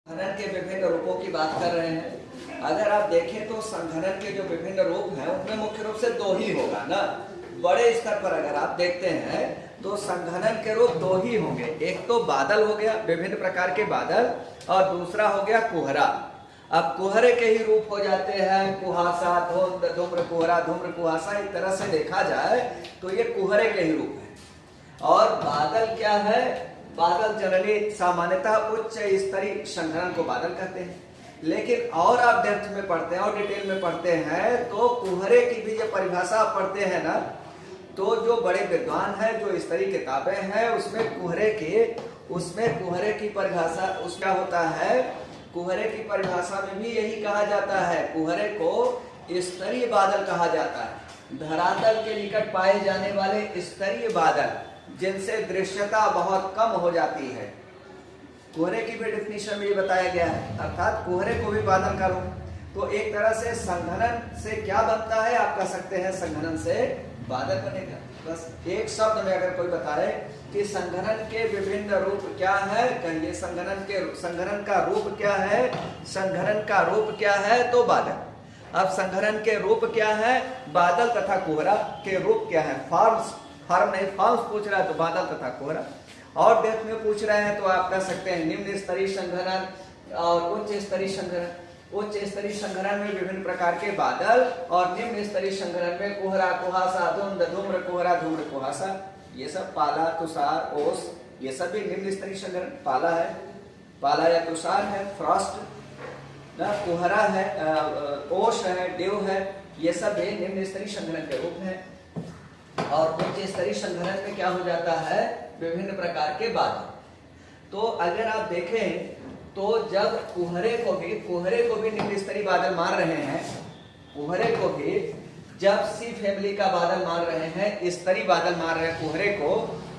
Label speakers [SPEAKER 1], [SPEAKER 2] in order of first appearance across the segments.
[SPEAKER 1] संघनन के विभिन्न रूपों की बात कर रहे हैं। अगर आप देखें तो संघनन के जो विभिन्न रूप हैं उनमें मुख्य रूप से दो ही होगा ना। बड़े स्तर पर अगर आप देखते हैं तो संघनन के रूप दो ही होंगे। एक तो बादल हो गया, विभिन्न प्रकार के बादल, और दूसरा हो गया कोहरा। अब कोहरे के ही रूप हो जाते हैं कुहासा, धुंध, धूम्र कोहरा, धूम्र कुहासा। एक तरह से देखा जाए तो ये कोहरे के ही रूप है। और बादल क्या है? बादल जनरली सामान्यतः उच्च स्तरीय संघनन को बादल कहते हैं। लेकिन और आप डेप्थ में पढ़ते हैं और डिटेल में पढ़ते हैं तो कोहरे की भी जब परिभाषा आप पढ़ते हैं ना, तो जो बड़े विद्वान हैं, जो स्तरीय किताबें हैं, उसमें कोहरे की परिभाषा उसका होता है। कोहरे की परिभाषा में भी यही कहा जाता है, कोहरे को स्तरीय बादल कहा जाता है। धरातल के निकट पाए जाने वाले स्तरीय बादल जिनसे दृश्यता बहुत कम हो जाती है। कोहरे की भी डेफिनेशन में ये बताया गया है, अर्थात कोहरे को भी बादल का रूप। तो एक तरह से संघनन से क्या बनता है? आप कह सकते हैं संघनन से बादल बनेगा। बस एक शब्द में अगर कोई बताए कि संघनन के विभिन्न रूप क्या है, कहिए संघनन का रूप क्या है? संघनन का रूप क्या है? तो बादल। अब संघनन के रूप क्या है? बादल तथा कोहरा के रूप क्या है? फॉर्म्स पूछ रहा है तो बादल तथा कोहरा। और डेप्थ में पूछ रहे हैं तो आप कह सकते हैं निम्न स्तरीय संघनन और उच्च स्तरीय संघनन। उच्च स्तरीय संघनन में विभिन्न प्रकार के बादल और निम्न स्तरीय संघनन में कोहरा, कुहासा, धुंध, धूम्र कोहरा, धूम्र कुहासा, ये सब पाला, तुषार, ओस, ये सब भी निम्न स्तरीय संघनन। पाला है, पाला या तुषार है, फ्रॉस्ट, कोहरा है, ओस है, डेव है, ये सब भी निम्न स्तरीय संघनन के रूप है। और उच्च स्तरीय संघनन में क्या हो जाता है? विभिन्न प्रकार के बादल। तो अगर आप देखें तो जब कोहरे को भी निम्न स्तरीय बादल मान रहे हैं, कोहरे को भी जब सी फैमिली का बादल मान रहे हैं, स्तरीय बादल मान रहे हैं कोहरे को,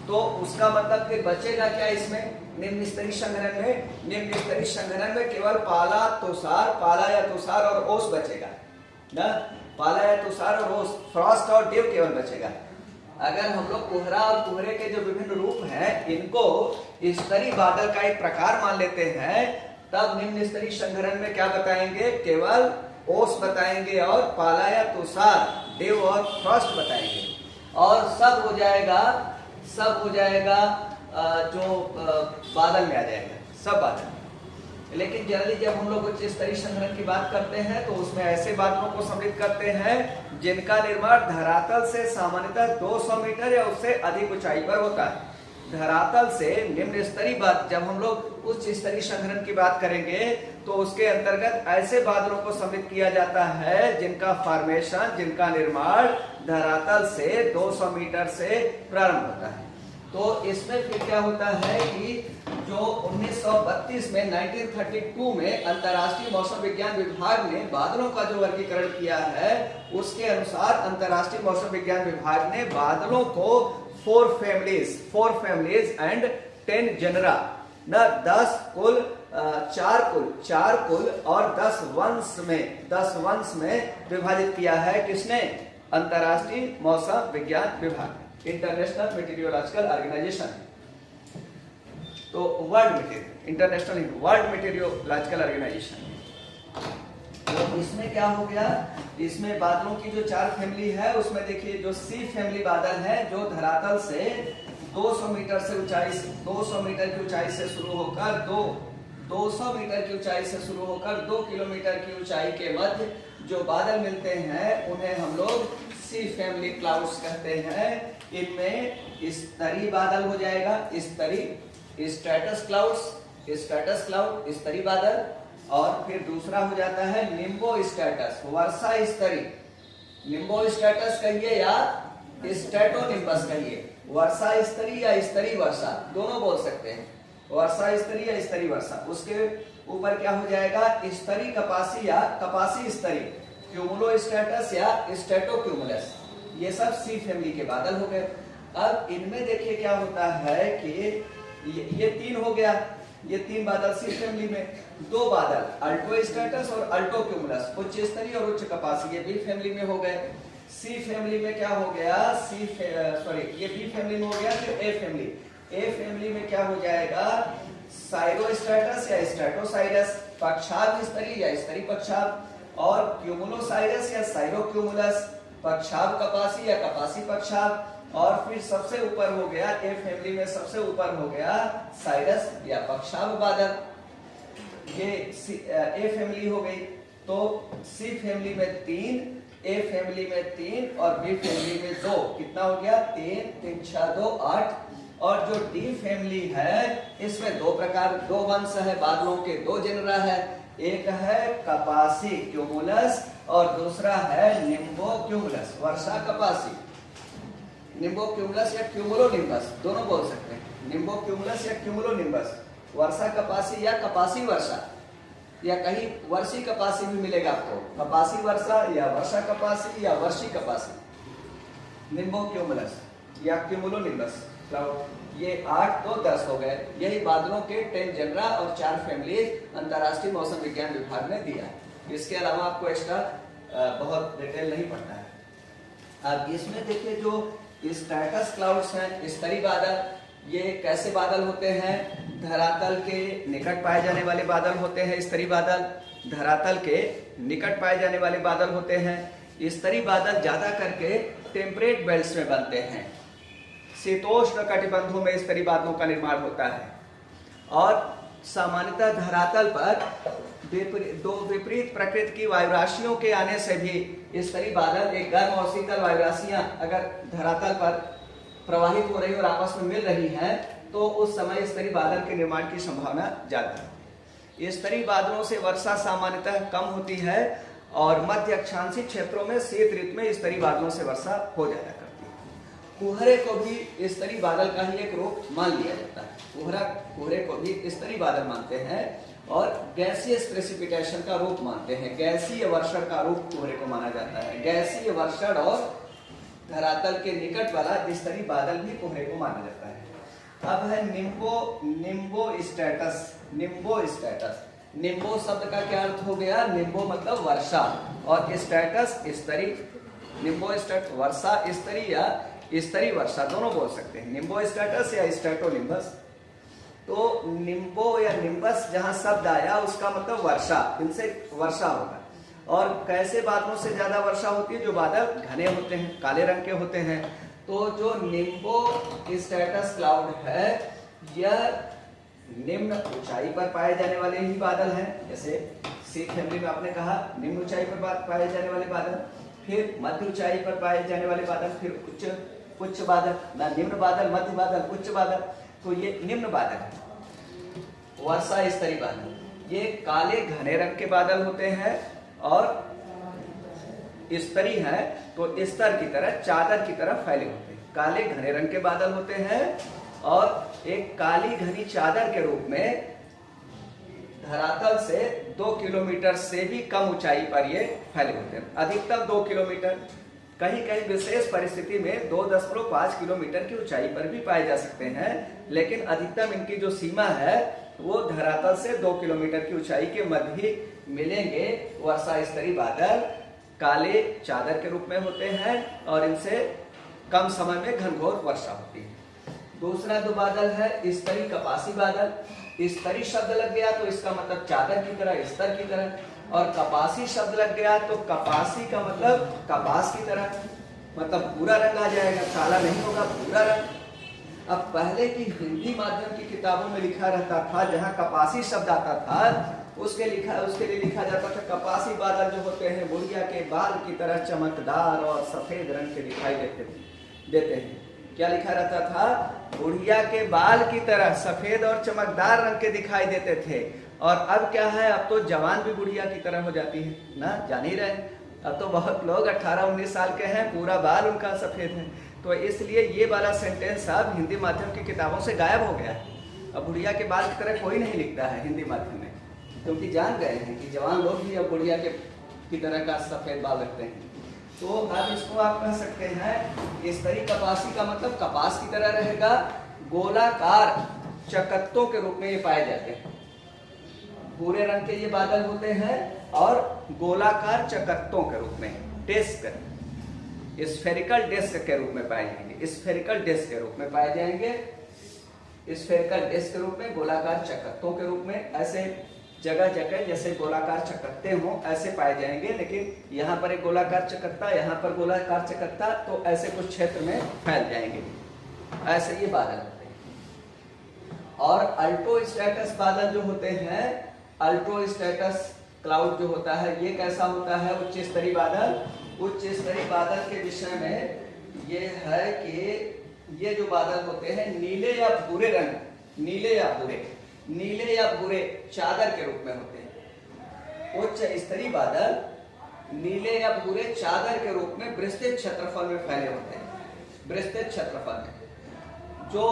[SPEAKER 1] तो उसका मतलब फिर बचेगा क्या इसमें? निम्न स्तरीय संघनन में, निम्न स्तरीय संघनन में केवल पाला या तुषार और ओस बचेगा ना। पाला या तुषार और ओस, फ्रॉस्ट और डेव केवल बचेगा। अगर हम लोग कोहरा और कोहरे के जो विभिन्न रूप हैं इनको स्तरीय बादल का एक प्रकार मान लेते हैं, तब निम्न स्तरीय संघनन में क्या बताएंगे? केवल ओस बताएंगे और पाला या तुषार, डेव और फ्रॉस्ट बताएंगे। और सब हो जाएगा जो बादल में आ जाएगा, सब बादल। लेकिन जनरली जब हम लोग उच्च स्तरीय संघनन की बात करते हैं तो उसमें ऐसे बादलों को सम्मिलित करते हैं जिनका निर्माण धरातल से सामान्यतः 200 मीटर या उससे अधिक ऊंचाई पर होता है। धरातल से निम्न स्तरीय जब हम लोग उच्च स्तरीय संघनन की बात करेंगे तो उसके अंतर्गत ऐसे बादलों को सम्मिलित किया जाता है जिनका फॉर्मेशन, जिनका निर्माण धरातल से 200 मीटर से प्रारंभ होता है। तो इसमें फिर क्या होता है कि जो 1932 में 1932 में अंतर्राष्ट्रीय मौसम विज्ञान विभाग ने बादलों का जो वर्गीकरण किया है, उसके अनुसार अंतर्राष्ट्रीय मौसम विज्ञान विभाग ने बादलों को 4 फैमिलीज एंड 10 जनरा न 4 कुल और 10 वंश में विभाजित किया है। किसने? अंतर्राष्ट्रीय मौसम विज्ञान विभाग, इंटरनेशनल मेटीरियोलॉजिकल ऑर्गेनाइजेशन। तो इंटरनेशनल वर्ल्ड मेटीरियोलॉजिकल ऑर्गेनाइजेशन। तो इसमें क्या हो गया? इसमें बादलों की जो 4 फैमिली है उसमें देखिए जो सी फैमिली बादल है जो धरातल से 200 मीटर की ऊंचाई से शुरू होकर 200 मीटर की ऊंचाई से शुरू होकर 2 किलोमीटर की ऊंचाई के मध्य जो बादल मिलते हैं उन्हें हम लोग सी फैमिली क्लाउड्स कहते हैं। इनमें स्तरीय बादल हो जाएगा, स्ट्रेटस क्लाउड स्तरीय बादल, और फिर दूसरा हो जाता है निम्बो स्ट्रेटस, वर्षा स्तरीय। निम्बो स्ट्रेटस कहिए या स्ट्रेटोनिम्बस कहिए, वर्षा स्तरीय या स्तरीय वर्षा दोनों बोल सकते हैं, वर्षा स्तरीय या स्तरीय वर्षा। उसके ऊपर क्या हो जाएगा? स्तरीय कपासी या कपासी स्तरीय, क्यूमुलो स्ट्रेटस या स्ट्रेटोक्यूमुलस। ये सब सी फैमिली के बादल हो गए। अब इनमें देखिए क्या होता है कि ये 3 हो गया, ये 3 बादल सी फैमिली में, 2 बादल अल्टो स्ट्रेटस और अल्टो क्यूमुलस, उच्च स्तरीय और उच्च कपासी, ये बी फैमिली में हो गए। सी फैमिली में क्या हो गया? ये बी फैमिली में हो गया। फिर ए फैमिली, ए फैमिली में क्या हो जाएगा, साइरोस्ट्रेटस या स्ट्रेटोसाइरस, पक्षाभ स्तरी या स्तरी पक्षाभ, और क्यूमुलोसाइरस या साइरोक्यूमुलस, पक्षाभ कपासी या कपासी पक्षाभ, और फिर सबसे ऊपर हो गया ए फैमिली में सबसे ऊपर हो गया साइरस या पक्षाभ बादल। ये ए फैमिली हो गई। तो सी फैमिली में 3, ए फैमिली में 3 और बी फैमिली में 2, कितना हो गया 3 3 6 2 8। और जो डी फैमिली है इसमें दो वंश है, बादलों के 2 जेनरा है, एक है कपासी क्यूमुलस और दूसरा है निम्बो क्यूमुलस, वर्षा कपासी। निम्बो क्यूमुलस या क्यूमुलोनिम्बस दोनों बोल सकते हैं, निम्बो क्यूमुलस या क्यूमुलोनिम्बस, वर्षा कपासी या कपासी वर्षा, या कहीं वर्षी कपासी भी मिलेगा आपको, कपासी वर्षा या वर्षा कपासी या वर्षी कपासी, निम्बो क्यूमुलस या क्यूमुलोनिम्बस क्लाउड। ये 8 तो 10 हो गए। यही बादलों के 10 जनरा और 4 फैमिली अंतर्राष्ट्रीय मौसम विज्ञान विभाग ने दिया है। इसके अलावा आपको एक्स्ट्रा बहुत डिटेल नहीं पड़ता है। अब इसमें देखिए जो स्ट्रैटस क्लाउड्स हैं, स्तरी बादल, ये कैसे बादल होते हैं, धरातल के निकट पाए जाने वाले बादल होते हैं स्तरी बादल, धरातल के निकट पाए जाने वाले बादल होते हैं। स्तरी बादल ज्यादा करके टेम्परेट बेल्ट्स में बनते हैं, शीतोष्ण कटिबंधों में स्तरी बादलों का निर्माण होता है। और सामान्यतः धरातल पर दो विपरीत प्रकृति की वायुराशियों के आने से भी स्तरी बादल, एक गर्म और शीतल वायुराशियां अगर धरातल पर प्रवाहित हो रही और आपस में मिल रही हैं तो उस समय स्तरी बादल के निर्माण की संभावना ज्यादा है। स्तरी बादलों से वर्षा सामान्यतः कम होती है और मध्य अक्षांशीय क्षेत्रों में शीत ऋतु में स्तरी बादलों से वर्षा हो जाया करती है। कोहरे को भी स्तरी बादल का ही एक रूप मान लिया जाता है, कोहरे को भी स्तरी बादल मानते हैं और गैसीय प्रेसिपिटेशन का रूप मानते हैं, गैसीय वर्षण का रूप कोहरे को माना जाता है। गैसीय वर्षण और धरातल के निकट वाला स्तरी बादल भी कोहरे को माना जाता है। अब है निम्बो स्टेटस। निम्बो शब्द का क्या अर्थ हो गया, निम्बो मतलब वर्षा और स्टेटस स्तरी, निम्बो स्टेट वर्षा स्तरी या स्तरी वर्षा दोनों बोल सकते हैं, निम्बो स्टेटस या स्टेटोनिम्बस। तो निम्बो या निम्बस जहां शब्द आया उसका मतलब वर्षा, इनसे वर्षा होगा। और कैसे बादलों से ज्यादा वर्षा होती है, जो बादल घने होते हैं, काले रंग के होते हैं। तो जो निम्बो स्टेटस क्लाउड है यह निम्न ऊंचाई पर पाए जाने वाले ही बादल हैं, जैसे सी फैमिली में आपने कहा निम्न ऊंचाई पर पाए जाने वाले बादल, फिर मध्य ऊंचाई पर पाए जाने वाले बादल, फिर उच्च बादल, ना निम्न बादल, मध्य बादल, उच्च बादल। तो ये निम्न बादल है। वर्षा स्तरी बादल ये काले घने रंग के बादल होते हैं और स्तरी है तो स्तर की तरह, चादर की तरह फैले होते हैं। काले घने रंग के बादल होते हैं और एक काली घनी चादर के रूप में धरातल से 2 किलोमीटर से भी कम ऊंचाई पर ये फैले होते हैं, अधिकतम 2 किलोमीटर, कहीं कहीं विशेष परिस्थिति में 2.5 किलोमीटर की ऊंचाई पर भी पाए जा सकते हैं, लेकिन अधिकतम इनकी जो सीमा है वो धरातल से 2 किलोमीटर की ऊंचाई के मध्य ही मिलेंगे। वर्षा स्तरी बादल काले चादर के रूप में होते हैं और इनसे कम समय में घनघोर वर्षा होती है। दूसरा जो बादल है स्तरी कपासी बादल। स्तरी शब्द लग गया तो इसका मतलब चादर की तरह, स्तर की तरह, और कपासी शब्द लग गया तो कपासी का मतलब कपास की तरह, मतलब भूरा रंग आ जाएगा, काला नहीं होगा, भूरा रंग। अब पहले की हिंदी माध्यम की किताबों में लिखा रहता था, जहां कपासी शब्द आता था उसके लिए लिखा जाता था कपासी बादल जो होते हैं बुढ़िया के बाल की तरह चमकदार और सफेद रंग के दिखाई देते हैं। क्या लिखा रहता था, बुढ़िया के बाल की तरह सफेद और चमकदार रंग के दिखाई देते थे। और अब क्या है, अब तो जवान भी बुढ़िया की तरह हो जाती है ना, जान ही रहे। अब तो बहुत लोग 18-19 साल के हैं, पूरा बाल उनका सफेद है। तो इसलिए ये वाला सेंटेंस अब हिंदी माध्यम की किताबों से गायब हो गया है। अब बुढ़िया के बाल की तरह कोई नहीं लिखता है हिंदी माध्यम में, क्योंकि जान गए हैं कि जवान लोग भी अब बुढ़िया की तरह का सफेद बाल रखते हैं। तो अब इसको आप कह सकते हैं स्तरी कपासी का मतलब कपास की तरह रहेगा। गोलाकार चकत्तों के रूप में ये पाए जाते हैं, भूरे रंग के ये बादल होते हैं और गोलाकार चकत्तों के रूप में, डिस्क, स्फेरिकल डिस्क के रूप में पाए जाएंगे, स्फेरिकल डिस्क के रूप में पाए जाएंगे। स्फेरिकल डिस्क के रूप में, गोलाकार चकत्तों के रूप में, ऐसे जगह जगह जैसे गोलाकार चकत्ते हों ऐसे पाए जाएंगे। लेकिन यहाँ पर एक गोलाकार चकत्ता, यहाँ पर गोलाकार चकत्ता, तो ऐसे कुछ क्षेत्र में फैल जाएंगे, ऐसे ये बादल होते हैं। और अल्ट्रोस्ट्रेटस बादल जो होते हैं, अल्ट्रोस्ट्रेटस क्लाउड जो होता है, ये कैसा होता है? उच्च स्तरीय बादल। उच्च स्तरीय बादल के विषय में ये है कि ये जो बादल होते हैं नीले या भूरे रंग, नीले या भूरे चादर के रूप में होते हैं। उच्च स्तरीय बादल नीले या भूरे चादर के रूप में विस्तृत क्षेत्रफल में फैले होते हैं। विस्तृत क्षेत्रफल में, जो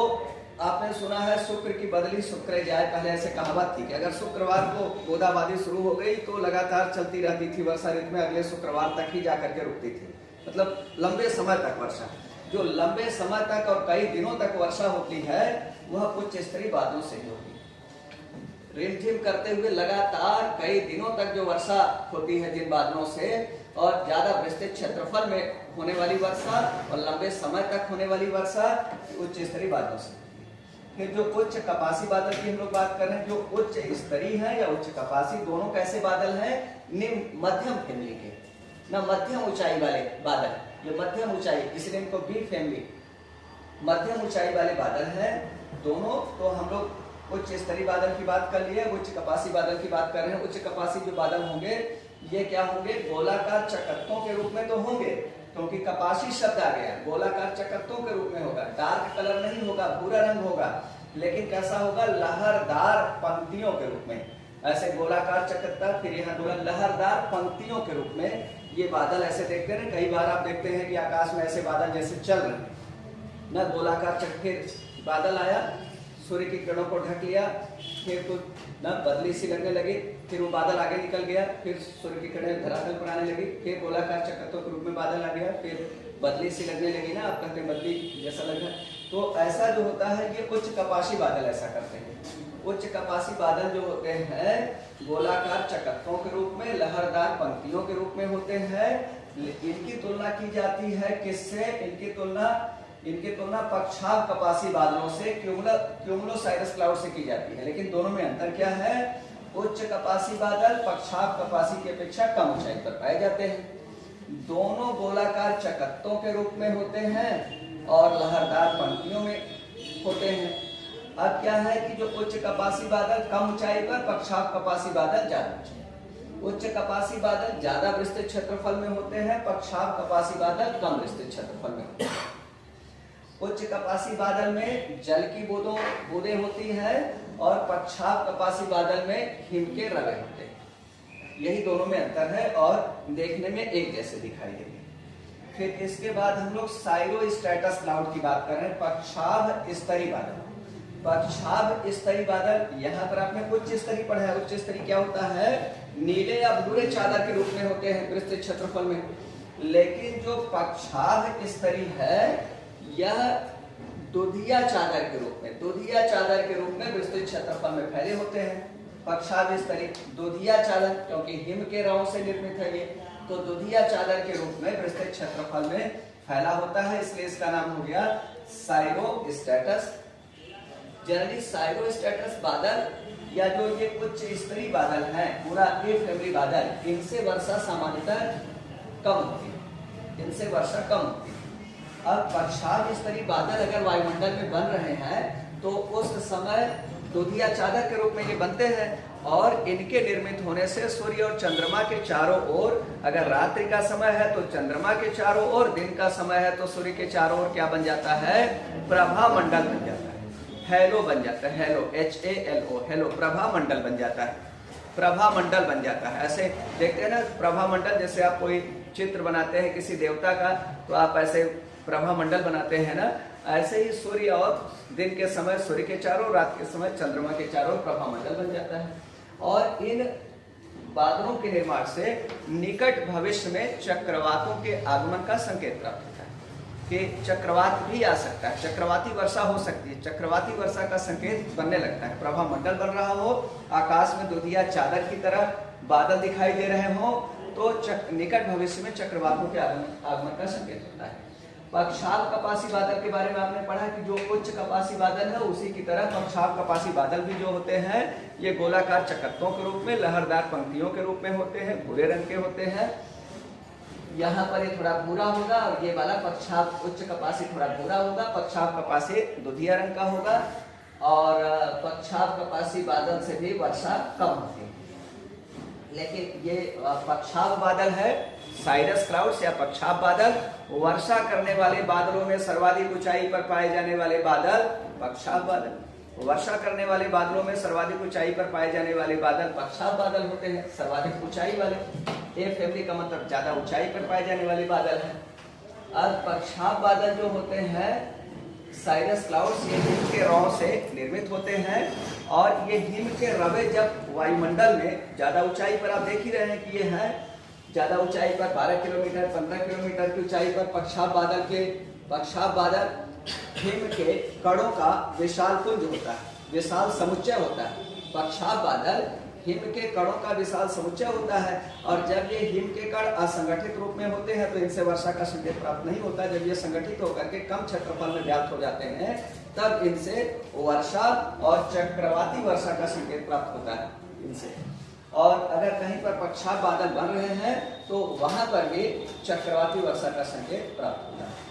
[SPEAKER 1] आपने सुना है शुक्र की बदली शुक्र जाए, पहले ऐसे कहावत थी कि अगर शुक्रवार को बूंदाबांदी शुरू हो गई तो लगातार चलती रहती थी वर्षा ऋतु में, अगले शुक्रवार तक ही जाकर के रुकती थी, मतलब लंबे समय तक वर्षा। जो लंबे समय तक और कई दिनों तक वर्षा होती है वह उच्च स्तरीय बादलों से ही होती है। रिमझिम करते हुए लगातार कई दिनों तक जो वर्षा होती है जिन बादलों से, और ज्यादा विस्तृत क्षेत्रफल में होने वाली वर्षा और लंबे समय तक होने वाली वर्षा, उच्च स्तरीय बादलों से। फिर जो उच्च कपासी बादल की हम लोग बात कर रहे हैं, जो उच्च स्तरीय है या उच्च कपासी, दोनों कैसे बादल हैं? निम्न मध्यम फैमिली के, ना मध्यम ऊंचाई वाले बादल, ये मध्यम ऊंचाई, इसलिए इनको बी फैमिली, मध्यम ऊंचाई वाले बादल हैं दोनों। तो हम लोग उच्च स्तरीय बादल की बात कर लिए, उच्च कपासी बादल की बात कर रहे हैं। उच्च कपासी जो बादल होंगे ये क्या होंगे? गोलाकार चकत्तों के रूप में तो होंगे, क्योंकि कपासी शब्द आ गया, गोलाकार चकत्तों के रूप में होगा। डार्क कलर नहीं होगा, भूरा रंग होगा, लेकिन कैसा होगा? लहरदार पंक्तियों के रूप में, ऐसे गोलाकार चकत्ता, फिर यहाँ बोला लहरदार पंक्तियों के रूप में ये बादल ऐसे देखते हैं। कई बार आप देखते हैं कि आकाश में ऐसे बादल जैसे चल रहे हैं ना, गोलाकार चक्के बादल आया, सूर्य की किरणों को ढक लिया, फिर कुछ ना बदली सी लगने लगी, फिर वो बादल आगे निकल गया, फिर सूर्य की किरणें धरातल पर आने लगी, फिर गोलाकार चक्करों के रूप में बादल आ गया, फिर बदली सी लगने लगी ना, आप कहते हैं बदली जैसा लग रहा है। तो ऐसा जो होता है ये उच्च कपासी बादल ऐसा करते हैं। उच्च कपासी बादल जो होते हैं गोलाकार चकत्तों के रूप में, लहरदार पंक्तियों के रूप में होते हैं। इनकी तुलना की जाती है किससे? इनकी तुलना पक्षाभ कपासी बादलों से, क्यूमुलोसाइरस क्लाउड से की जाती है। लेकिन दोनों में अंतर क्या है? उच्च कपासी बादल पक्षाभ कपासी की अपेक्षा कम ऊंचाई पर पाए जाते हैं। दोनों गोलाकार चकत्तों के रूप में होते हैं और लहरदार पंक्तियों में होते हैं। अब क्या है कि जो उच्च कपासी बादल कम ऊंचाई पर, पक्षाभ कपासी बादल ज्यादा ऊंचाई। उच्च कपासी बादल ज्यादा विस्तृत क्षेत्रफल में होते हैं, पक्षाभ कपासी बादल कम विस्तृत क्षेत्रफल में होते हैं। उच्च कपासी बादल में जल की बूंदें होती है और पक्षाभ कपासी बादल में हिम के रवे होते हैं। यही दोनों में अंतर है और देखने में एक जैसे दिखाई देंगे। फिर इसके बाद हम लोग साइरोस्ट्रेटस क्लाउड की बात कर रहे हैं, पक्षाभ स्तरीय बादल। पक्षाभ स्तरीय बादल, यहाँ पर आपने उच्च स्तरीय पढ़ा है। उच्च स्तरीय क्या होता है? नीले या भूरे चादर के रूप में होते हैं विस्तृत क्षेत्रफल में। लेकिन जो पक्षाभ स्तरीय है यह दुधिया चादर के रूप में, दुधिया चादर के रूप में विस्तृत क्षेत्रफल में फैले होते हैं। पक्षाभ स्तरीय दुधिया चादर, क्योंकि हिम के रवों से निर्मित है ये, तो दुधिया चादर के रूप में विस्तृत क्षेत्रफल में फैला होता है, इसलिए इसका नाम हो गया साइरोस्ट्रेटस। जनरली साइरोस्ट्रेटस बादल या जो ये उच्च स्तरीय बादल हैं, पूरा ए फैमिली बादल, इनसे वर्षा सामान्यतः कम होती है, इनसे वर्षा कम होती है। अब पक्षाभ स्तरीय बादल अगर वायुमंडल में बन रहे हैं तो उस समय दुधिया चादर के रूप में ये बनते हैं और इनके निर्मित होने से सूर्य और चंद्रमा के चारों ओर, अगर रात्रि का समय है तो चंद्रमा के चारों ओर, दिन का समय है तो सूर्य के चारों ओर क्या बन जाता है? प्रभा मंडल बन जाता है, हेलो बन जाता है, हेलो HALO, हेलो प्रभा मंडल बन जाता है, प्रभा मंडल बन जाता है। ऐसे देखते हैं ना प्रभा मंडल, जैसे आप कोई चित्र बनाते हैं किसी देवता का तो आप ऐसे प्रभा मंडल बनाते हैं ना, ऐसे ही सूर्य और दिन के समय सूर्य के चारों, रात के समय चंद्रमा के चारों प्रभा मंडल बन जाता है। और इन बादलों के निर्माण से निकट भविष्य में चक्रवातों के आगमन का संकेत प्राप्त होता है कि चक्रवात भी आ सकता है, चक्रवाती वर्षा हो सकती है, चक्रवाती वर्षा का संकेत बनने लगता है। प्रभा मंडल बन रहा हो, आकाश में दुधिया चादर की तरह बादल दिखाई दे रहे हो, तो निकट भविष्य में चक्रवातों के आगमन का संकेत होता है। पक्षाव कपासी बादल के बारे में आपने पढ़ा कि जो उच्च कपासी बादल है उसी की तरह पक्षाव कपासी बादल भी जो होते हैं ये गोलाकार चकत्तों के रूप में, लहरदार पंक्तियों के रूप में होते हैं, भूरे रंग के होते हैं। यहाँ पर ये थोड़ा भूरा होगा और ये वाला पक्षाव उच्च कपासी थोड़ा भूरा होगा, पक्षाव कपासी दुधिया रंग का होगा। और पक्षाव कपासी बादल से भी वर्षा कम होती है। लेकिन ये पक्षाव बादल है, साइरस क्लाउड्स या पक्षाव बादल, वर्षा करने वाले बादलों में सर्वाधिक ऊंचाई पर पाए जाने वाले बादल पक्षाव बादल। वर्षा करने वाले बादलों में सर्वाधिक ऊंचाई पर पाए जाने वाले बादल पक्षाव बादल होते हैं, सर्वाधिक ऊंचाई वाले। ए फैमिली का मतलब ज्यादा ऊंचाई पर पाए जाने वाले बादल हैं। अब पक्षाव बादल जो होते हैं साइरस क्लाउड्स, ये हिम के रॉ से निर्मित होते हैं और ये हिम के रवे जब वायुमंडल में ज्यादा ऊंचाई पर, आप देख ही रहे हैं कि ये है ज्यादा ऊंचाई पर 12 किलोमीटर 15 किलोमीटर की ऊंचाई पर पक्षाव बादल हिम के कणों का विशाल पुंज होता है, विशाल समुच्चय होता है। पक्षाव बादल हिम के कणों का विशाल समुच्चय होता है और जब ये हिम के कण असंगठित रूप में होते हैं तो इनसे वर्षा का संकेत प्राप्त नहीं होता। जब ये संगठित होकर के कम क्षेत्रफल में व्याप्त हो जाते हैं तब इनसे वर्षा और चक्रवाती वर्षा का संकेत प्राप्त होता है इनसे। और अगर कहीं पर पक्षाव बादल बन रहे हैं तो वहां पर भी चक्रवाती वर्षा का संकेत प्राप्त होता है।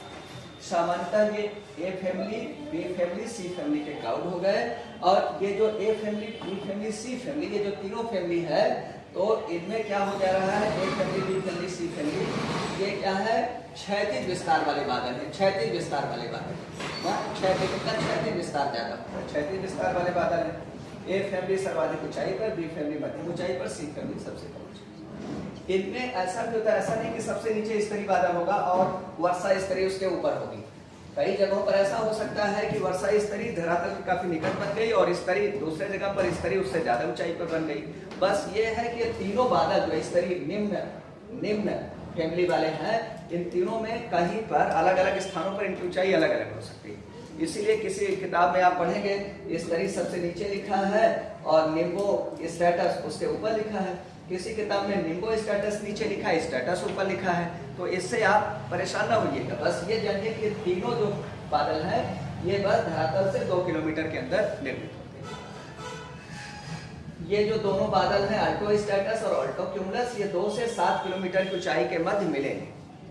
[SPEAKER 1] सामान्यतः ये A family, B family, C family के क्लाउड हो गए और ये जो A family, B family, C family, ये जो तीनों फैमिली है तो इनमें क्या हो जा रहा है, A family, B family, C family, ये क्या है क्षैतिज विस्तार वाले बादल है, क्षैतिज विस्तार वाले बादल। क्षैतिज विस्तार ज्यादा होता है, क्षैतिज विस्तार वाले बादल है। ए फैमिली सर्वाधिक ऊंचाई पर, बी फैमिली मध्यम ऊंचाई पर, सी फैमिली सबसे कम ऊंचाई। इनमें ऐसा भी होता है, ऐसा नहीं कि सबसे नीचे स्तरीय बादल होगा और वर्षा स्तरीय उसके ऊपर होगी। कई जगहों पर ऐसा हो सकता है कि वर्षा स्तरीय धरातल के काफी निकट बन गई और स्तरीय दूसरे जगह पर स्तरीय उससे ज्यादा ऊंचाई पर बन गई। बस ये है कि ये तीनों बादल जो स्तरीय निम्न फैमिली वाले हैं, इन तीनों में कहीं पर अलग अलग स्थानों पर इनकी ऊंचाई अलग अलग हो सकती है। इसीलिए किसी किताब में आप पढ़ेंगे स्तरीय सबसे नीचे लिखा है और निम्बो स्टेटस उसके ऊपर लिखा है। किसी किताब में निम्बो स्टेटस नीचे लिखा है, स्टेटस ऊपर लिखा है। तो इससे आप परेशान ना होइएगा, बस ये जानिए कि तीनों जो बादल हैं ये बस धरातल से 2 किलोमीटर के अंदर निर्मित होते हैं। ये जो दोनों बादल हैं अल्टो स्टेटस और अल्टो क्यूमुलस, ये 2 से 7 किलोमीटर की ऊंचाई के मध्य मिलेंगे।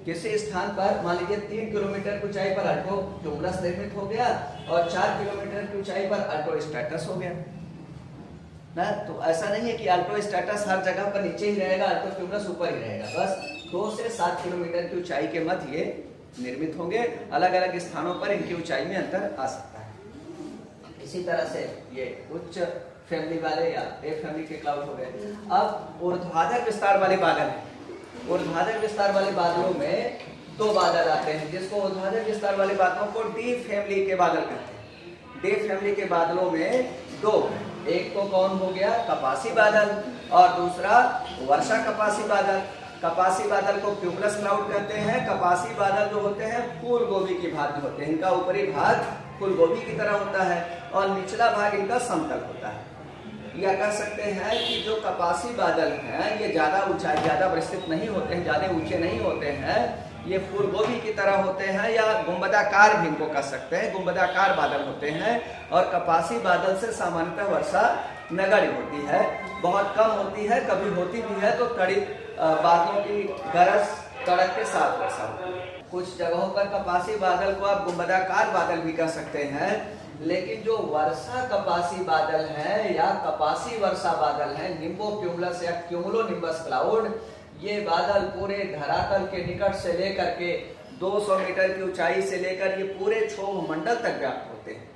[SPEAKER 1] किसी स्थान पर मान लीजिए 3 किलोमीटर की ऊंचाई पर अल्टो क्यूमुलस निर्मित हो गया और 4 किलोमीटर की ऊंचाई पर अल्टो स्टेटस हो गया ना। तो ऐसा नहीं है कि अल्टो स्टेटस हर जगह पर नीचे ही रहेगा, अल्टो क्यूमुलस ऊपर ही रहेगा। बस 2 से 7 किलोमीटर की ऊंचाई के मध्य ये निर्मित होंगे। अलग अलग स्थानों पर इनकी ऊंचाई में अंतर आ सकता है। इसी तरह से ये उच्च फैमिली वाले या ए फैमिली के क्लाउड हो गए। अब ऊर्ध्वाधर विस्तार वाले बादल हैं। ऊर्ध्वाधर विस्तार वाले बादलों में 2 बादल आते हैं, जिसको ऊर्ध्वाधर विस्तार वाले बादलों को डी फैमिली के बादल कहते हैं। डी फैमिली के बादलों में 2, एक तो कौन हो गया कपासी बादल और दूसरा वर्षा कपासी बादल। कपासी बादल को क्यूमुलस क्लाउड कहते हैं। कपासी बादल जो होते हैं फूल गोभी की भांति होते हैं, इनका ऊपरी भाग फूल गोभी की तरह होता है और निचला भाग इनका समतल होता है। या कह सकते हैं कि जो कपासी बादल हैं ये ज्यादा ऊंचाई, ज्यादा विस्तृत नहीं होते हैं, ज्यादा ऊंचे नहीं होते हैं, ये फूल गोभी की तरह होते हैं या गुंबदाकार भी इनको कह सकते हैं, गुंबदाकार बादल होते हैं। और कपासी बादल से सामान्यतः वर्षा नगण्य होती है, बहुत कम होती है, कभी होती भी है तो कड़ी बादलों की गरज कड़क के साथ वर्षा होती है। कुछ जगहों पर कपासी बादल को आप गुंबदाकार बादल भी कह सकते हैं, लेकिन जो वर्षा कपासी बादल है या कपासी वर्षा बादल है, निम्बो क्यूमुलस या क्यूमुलो निम्बस क्लाउड, ये बादल पूरे धरातल के निकट से लेकर के 200 मीटर की ऊंचाई से लेकर ये पूरे क्षोभ मंडल तक व्याप्त होते हैं।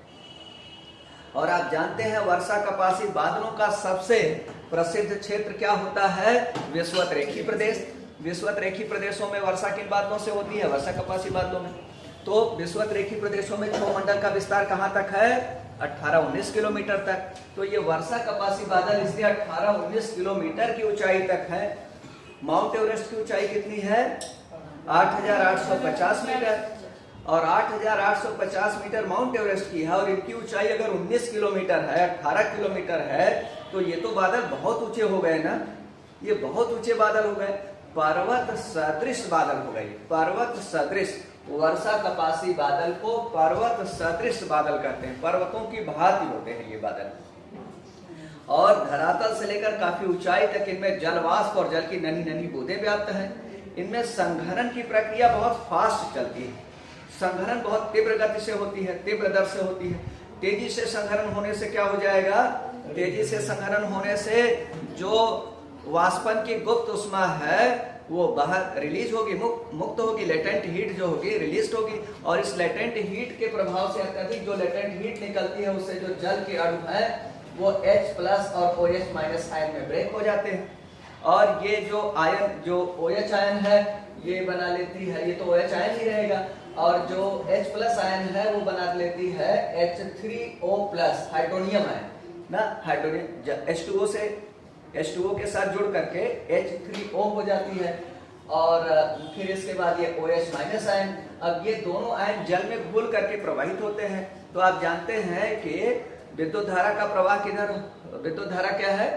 [SPEAKER 1] और आप जानते हैं वर्षा कपासी बादलों का सबसे प्रसिद्ध क्षेत्र क्या होता है, विषुवत रेखी प्रदेश। विषुवत रेखी प्रदेशों में वर्षा किन बादलों से होती है, वर्षा कपासी बादलों में। तो विषुवत रेखी प्रदेशों में क्षोभ मंडल का विस्तार कहां तक है, 18-19 किलोमीटर तक। तो ये वर्षा कपासी बादल इसलिए 18-19 किलोमीटर की ऊंचाई तक है। माउंट एवरेस्ट की ऊंचाई कितनी है, 8,850 मीटर, और 8,850 मीटर माउंट एवरेस्ट की है और इनकी ऊंचाई अगर 19 किलोमीटर है, 18 किलोमीटर है, तो ये तो बादल बहुत ऊंचे हो गए ना, ये बहुत ऊंचे बादल हो गए, पर्वत सदृश बादल हो गए, पर्वत सदृश। वर्षा कपासी बादल को पर्वत सदृश बादल कहते हैं, पर्वतों की भांति होते हैं ये बादल। और धरातल से लेकर काफी ऊंचाई तक इनमें जलवाष्प और जल की नन्ही नन्ही बूंदें व्याप्त हैं। इनमें संघनन की प्रक्रिया बहुत फास्ट चलती है, संघनन बहुत तीव्र गति से होती है, तीव्र दर से होती है। तेजी से संघनन होने से क्या हो जाएगा, तेजी से संघनन होने से जो वाष्पन की गुप्त उष्मा है वो बाहर रिलीज होगी, मुक्त होगी, लेटेंट हीट जो होगी रिलीज होगी, और इस लेटेंट हीट के प्रभाव से अत्यधिक जो लेटेंट हीट निकलती है उससे जो जल के अणु है वो H+ और OH- आयन में ब्रेक हो जाते हैं। और ये जो आयन, जो OH आयन है ये बना लेती है, ये तो OH आयन ही रहेगा, और जो H+ आयन है वो बना लेती है H3O+ हाइड्रोनियम आयन ना, हाइड्रोनियम H2O से H2O के साथ जुड़ करके H3O हो जाती है, और फिर इसके बाद ये OH- आयन। अब ये दोनों आयन जल में घुल करके प्रवाहित होते हैं। तो आप जानते हैं कि विद्युत धारा का प्रवाह किधर, विद्युत धारा क्या है,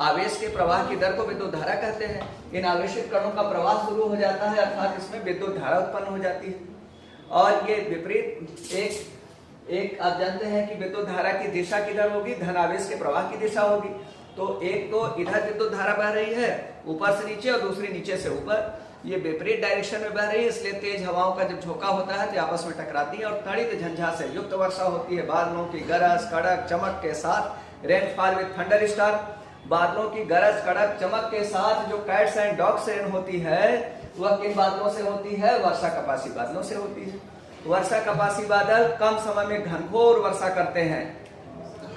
[SPEAKER 1] आवेश के प्रवाह की दर को विद्युत धारा कहते हैं। इन आवेशित कणों का प्रवाह शुरू हो जाता है, अर्थात इसमें विद्युत धारा उत्पन्न हो जाती है। और ये विपरीत एक आप जानते हैं कि विद्युत धारा की दिशा किधर होगी, धन आवेश के प्रवाह की दिशा होगी। तो एक तो इधर विद्युत धारा बह रही है ऊपर से नीचे, और दूसरी नीचे से ऊपर, ये विपरीत डायरेक्शन में बह रही है, इसलिए तेज हवाओं का जब झोंका होता है तो आपस में टकराती है और तड़ित झंझा से युक्त वर्षा होती है। बादलों की गरज कड़क चमक के साथ, रेनफॉल विद थंडर स्टार, बादलों की गरज कड़क चमक के साथ जो कैट्स एंड डॉग्स रेन होती है वह किन बादलों से होती है, वर्षा कपासी बादलों से होती है। वर्षा कपासी बादल कम समय में घनघोर वर्षा करते हैं,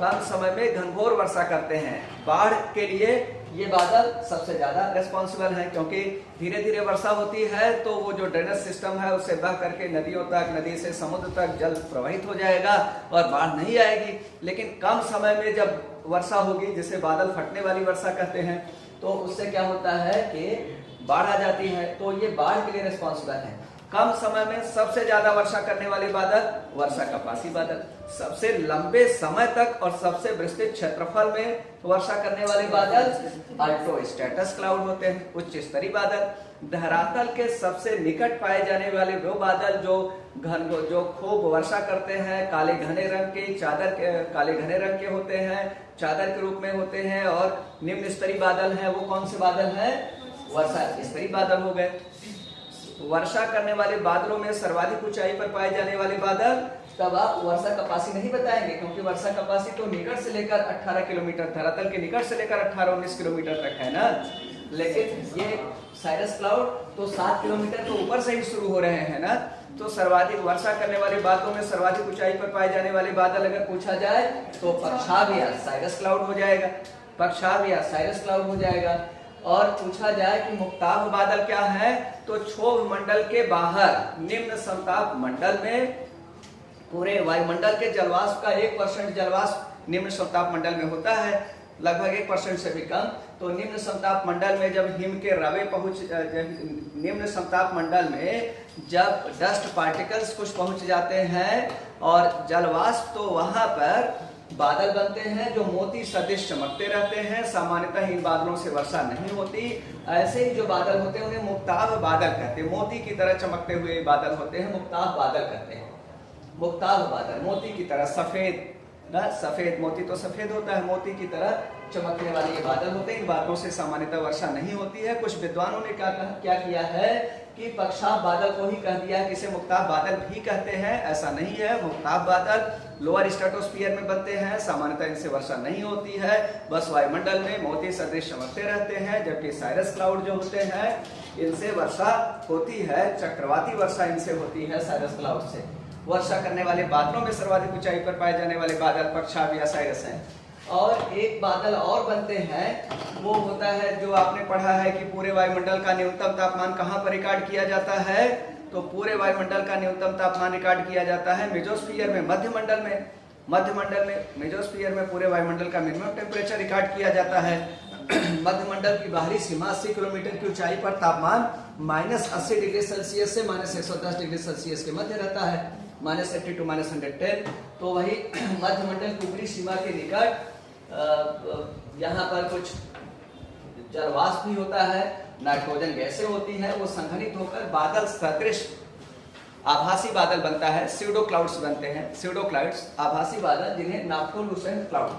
[SPEAKER 1] कम समय में घनघोर वर्षा करते हैं। बाढ़ के लिए ये बादल सबसे ज्यादा रेस्पॉन्सिबल है, क्योंकि धीरे धीरे वर्षा होती है तो वो जो ड्रेनेज सिस्टम है उससे बह करके नदियों तक, नदी से समुद्र तक जल प्रवाहित हो जाएगा और बाढ़ नहीं आएगी। लेकिन कम समय में जब वर्षा होगी, जिसे बादल फटने वाली वर्षा कहते हैं, तो उससे क्या होता है कि बाढ़ आ जाती है। तो ये बाढ़ के लिए रेस्पॉन्सिबल है। कम समय में सबसे ज्यादा वर्षा करने वाले बादल वर्षा कपासी बादल, सबसे लंबे समय तक और सबसे विस्तृत क्षेत्रफल में वर्षा करने वाले बादल अल्ट्रोस्ट्रेटस क्लाउड होते हैं, उच्च स्तरीय बादल। धरातल के सबसे निकट पाए जाने वाले वो बादल जो खूब वर्षा करते हैं, काले घने रंग के काले घने रंग के होते हैं, चादर के रूप में होते हैं। और निम्न स्तरीय बादल हैं, वो कौन से बादल हैं, वर्षा स्तरीय बादल हो गए। वर्षा करने वाले बादलों में सर्वाधिक ऊंचाई पर पाए जाने वाले बादल, तब आप वर्षा कपासी नहीं बताएंगे, क्योंकि वर्षा कपासी तो निकट से लेकर 18 किलोमीटर, धरातल के निकट से लेकर 18-19 किलोमीटर तक है ना। लेकिन ये साइरस क्लाउड तो 7 किलोमीटर तो ऊपर से ही शुरू हो रहे हैं ना। तो सर्वाधिक वर्षा करने वाले बादलों में सर्वाधिक ऊंचाई पर पाए जाने वाले बादल अगर पूछा जाए तो पक्षाभिया साइरस क्लाउड हो जाएगा, पक्षाभिया साइरस क्लाउड हो जाएगा। और पूछा जाए कि मुक्ताभ बादल क्या है, तो क्षोभ मंडल के बाहर निम्न समताप मंडल में पूरे वायुमंडल के जलवाष्प का 1% जलवाष्प निम्न समताप मंडल में होता है, लगभग 1% से भी कम। तो निम्न समताप मंडल में जब हिम के रवे निम्न समताप मंडल में जब डस्ट पार्टिकल्स कुछ पहुंच जाते हैं और जलवाष्प, तो वहां पर बादल बनते हैं जो मोती सदृश चमकते रहते हैं। सामान्यतः इन बादलों से वर्षा नहीं होती। ऐसे ही जो बादल होते हैं उन्हें मुक्ताभ बादल कहते हैं, मोती की तरह चमकते हुए बादल होते हैं, मुक्ताभ बादल कहते हैं। मुक्ताभ बादल मोती की तरह सफेद ना, सफेद मोती तो सफेद होता है, मोती की तरह चमकने वाले ये बादल होते हैं। इन बादलों से सामान्यतः वर्षा नहीं होती है। कुछ विद्वानों ने क्या किया है कि पक्षाभ बादल को ही कह दिया कि इसे मुक्ताभ बादल भी कहते हैं। ऐसा नहीं है, मुक्ताभ बादल लोअर स्ट्रेटोस्फीयर में बनते हैं, सामान्यतः इनसे वर्षा नहीं होती है, बस वायुमंडल में मोती सदृश चमकते रहते हैं। जबकि साइरस क्लाउड जो होते हैं इनसे वर्षा होती है, चक्रवाती वर्षा इनसे होती है साइरस क्लाउड से। वर्षा करने वाले बादलों में सर्वाधिक ऊंचाई पर पाए जाने वाले बादल पक्षाभ या साइरस हैं। और एक बादल और बनते हैं, वो होता है जो आपने पढ़ा है कि पूरे वायुमंडल का न्यूनतम तापमान कहाँ पर रिकॉर्ड किया जाता है, तो पूरे वायुमंडल का न्यूनतम तापमान रिकॉर्ड किया जाता है मेसोस्फीयर में, मध्यमंडल में मेसोस्फीयर में पूरे वायुमंडल का मिनिमम टेम्परेचर रिकॉर्ड किया जाता है। मध्यमंडल की बाहरी सीमा 80 किलोमीटर की ऊंचाई पर तापमान -80 डिग्री सेल्सियस से -110 डिग्री सेल्सियस के मध्य रहता है, -80 to -110। तो वही मध्यमंडल की ऊपरी सीमा के निकट यहाँ पर कुछ जलवाष्प भी होता है, नाइट्रोजन गैसें होती हैं, वो संघनित होकर बादल सदृश आभासी बादल बनता है, स्यूडो क्लाउड्स बनते हैं। स्यूडो क्लाउड्स आभासी बादल जिन्हें नाप्टोलुसेंट क्लाउड,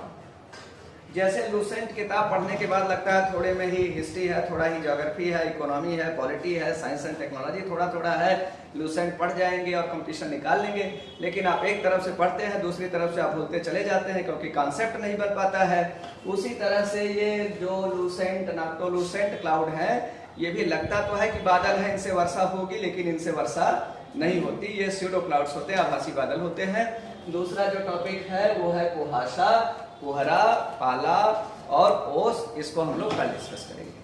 [SPEAKER 1] जैसे लुसेंट किताब पढ़ने के बाद लगता है थोड़े में ही हिस्ट्री है, थोड़ा ही ज्योग्राफी है, इकोनॉमी है, पॉलिटी है, साइंस एंड टेक्नोलॉजी थोड़ा थोड़ा है, लुसेंट पढ़ जाएंगे और कंपटीशन निकाल लेंगे। लेकिन आप एक तरफ से पढ़ते हैं, दूसरी तरफ से आप भूलते चले जाते हैं क्योंकि कॉन्सेप्ट नहीं बन पाता है। उसी तरह से ये जो लुसेंट नाप्टोलुसेंट क्लाउड है, ये भी लगता तो है कि बादल है, इनसे वर्षा होगी, लेकिन इनसे वर्षा नहीं होती। ये स्यूडो क्लाउड्स होते हैं, आभासी बादल होते हैं। दूसरा जो टॉपिक है वो है कुहासा, कोहरा, पाला और ओस। इसको हम लोग कल डिस्कस करेंगे।